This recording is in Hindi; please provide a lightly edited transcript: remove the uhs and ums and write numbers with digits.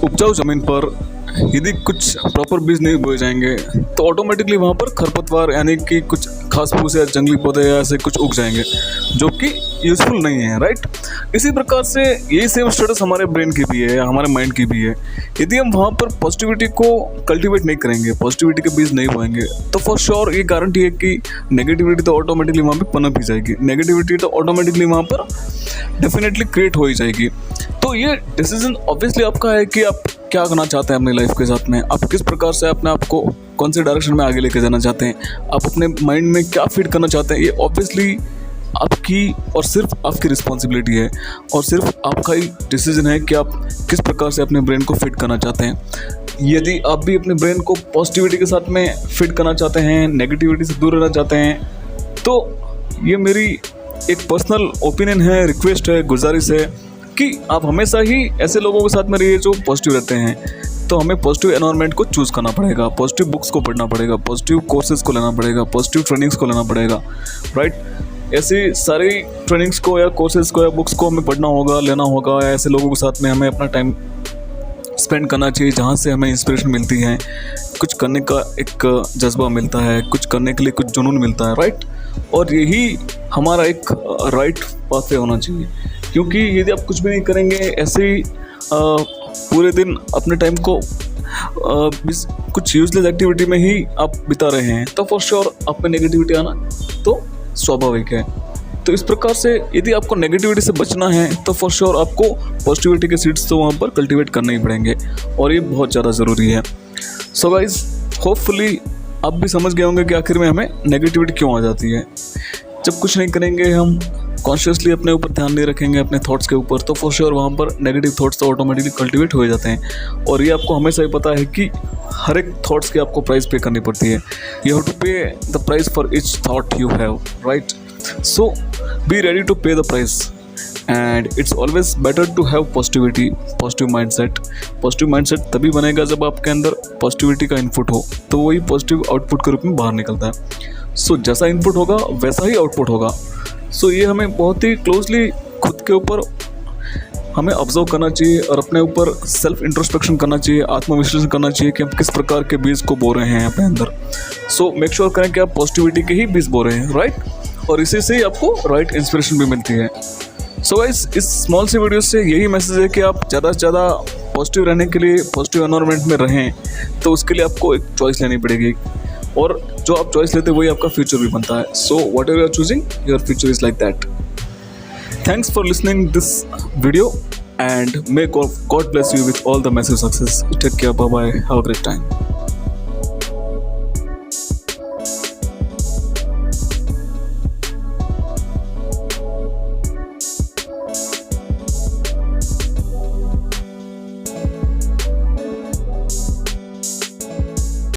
उपजाऊ ज़मीन पर यदि कुछ प्रॉपर बीज नहीं बोए जाएंगे तो ऑटोमेटिकली वहाँ पर खरपतवार यानी कि कुछ घास फूस या जंगली पौधे या ऐसे कुछ उग जाएंगे जो कि यूज़फुल नहीं है, राइट। इसी प्रकार से यही सेम स्टेटस हमारे ब्रेन की भी है, हमारे माइंड की भी है। यदि हम वहाँ पर पॉजिटिविटी को कल्टीवेट नहीं करेंगे, पॉजिटिविटी के बीज नहीं बोएंगे तो फॉर श्योर ये गारंटी है कि नेगेटिविटी तो ऑटोमेटिकली वहाँ पर पनप ही जाएगी, नेगेटिविटी तो ऑटोमेटिकली वहाँ पर डेफिनेटली क्रिएट हो ही जाएगी। तो ये डिसीजन ऑब्वियसली आपका है कि आप क्या करना चाहते हैं अपनी लाइफ के साथ में, आप किस प्रकार से अपने आप को कौन से डायरेक्शन में आगे लेके जाना चाहते हैं, आप अपने माइंड में क्या फिट करना चाहते हैं। ये ऑब्वियसली आपकी और सिर्फ आपकी रिस्पॉन्सिबिलिटी है और सिर्फ आपका ही डिसीजन है कि आप किस प्रकार से अपने ब्रेन को फिट करना चाहते हैं। यदि आप भी अपने ब्रेन को पॉजिटिविटी के साथ में फिट करना चाहते हैं, नेगेटिविटी से दूर रहना चाहते हैं, तो ये मेरी एक पर्सनल ओपिनियन है, रिक्वेस्ट है, गुजारिश है कि आप हमेशा ही ऐसे लोगों के साथ में रहिए जो पॉजिटिव रहते हैं। तो हमें पॉजिटिव एनवायरनमेंट को चूज़ करना पड़ेगा, पॉजिटिव बुक्स को पढ़ना पड़ेगा, पॉजिटिव कोर्सेज को लेना पड़ेगा, पॉजिटिव ट्रेनिंग्स को लेना पड़ेगा, राइट। ऐसी सारी ट्रेनिंग्स को या कोर्सेज को या बुक्स को हमें पढ़ना होगा, लेना होगा। ऐसे लोगों के साथ में हमें अपना टाइम स्पेंड करना चाहिए जहाँ से हमें इंस्पिरेशन मिलती है, कुछ करने का एक जज्बा मिलता है, कुछ करने के लिए कुछ जुनून मिलता है, राइट। और यही हमारा एक राइट पाथवे होना चाहिए, क्योंकि यदि आप कुछ भी नहीं करेंगे, ऐसे ही पूरे दिन अपने टाइम को कुछ यूजलेस एक्टिविटी में ही आप बिता रहे हैं तो फॉर श्योर आप में नेगेटिविटी आना तो स्वाभाविक है। तो इस प्रकार से यदि आपको नेगेटिविटी से बचना है तो फॉर श्योर आपको पॉजिटिविटी के सीड्स तो वहाँ पर कल्टीवेट करने ही पड़ेंगे और ये बहुत ज़्यादा ज़रूरी है। सो गाइज, होपफुली आप भी समझ गए होंगे कि आखिर में हमें नेगेटिविटी क्यों आ जाती है। जब कुछ नहीं करेंगे, हम कॉन्शियसली अपने ऊपर ध्यान नहीं रखेंगे अपने थॉट्स के ऊपर, तो फॉर श्योर वहाँ पर नेगेटिव थॉट्स तो ऑटोमेटिकली कल्टीवेट हो जाते हैं। और ये आपको हमेशा ही पता है कि हर एक थॉट्स की आपको प्राइस पे करनी पड़ती है। You have to pay the price for each thought you have, right. So be ready to pay the price and it's always better to have positivity, positive mindset. Positive mindset तभी बनेगा जब आपके अंदर पॉजिटिविटी का इनपुट हो, तो वही पॉजिटिव आउटपुट के रूप में बाहर निकलता है। सो जैसा इनपुट होगा वैसा ही आउटपुट होगा। सो ये हमें बहुत ही क्लोजली खुद के ऊपर हमें ऑब्जर्व करना चाहिए और अपने ऊपर सेल्फ इंट्रोस्पेक्शन करना चाहिए, आत्मविश्लेषण करना चाहिए कि हम किस प्रकार के बीज को बो रहे हैं अपने अंदर। सो मेक श्योर करें कि आप पॉजिटिविटी के ही बीज बो रहे हैं, राइट। और इसी से ही आपको राइट इंस्पिरेशन भी मिलती है। सो गाइस, इस स्मॉल सी वीडियो से यही मैसेज है कि आप ज़्यादा से ज़्यादा पॉजिटिव रहने के लिए, पॉजिटिव एनवायरनमेंट में रहें, तो उसके लिए आपको एक चॉइस लेनी पड़ेगी और जो आप चॉइस लेते हैं वही आपका फ्यूचर भी बनता है। So whatever you are choosing, your future is like that. Thanks for listening this video and may God bless you with all the massive success. Take care, bye bye, have a great time.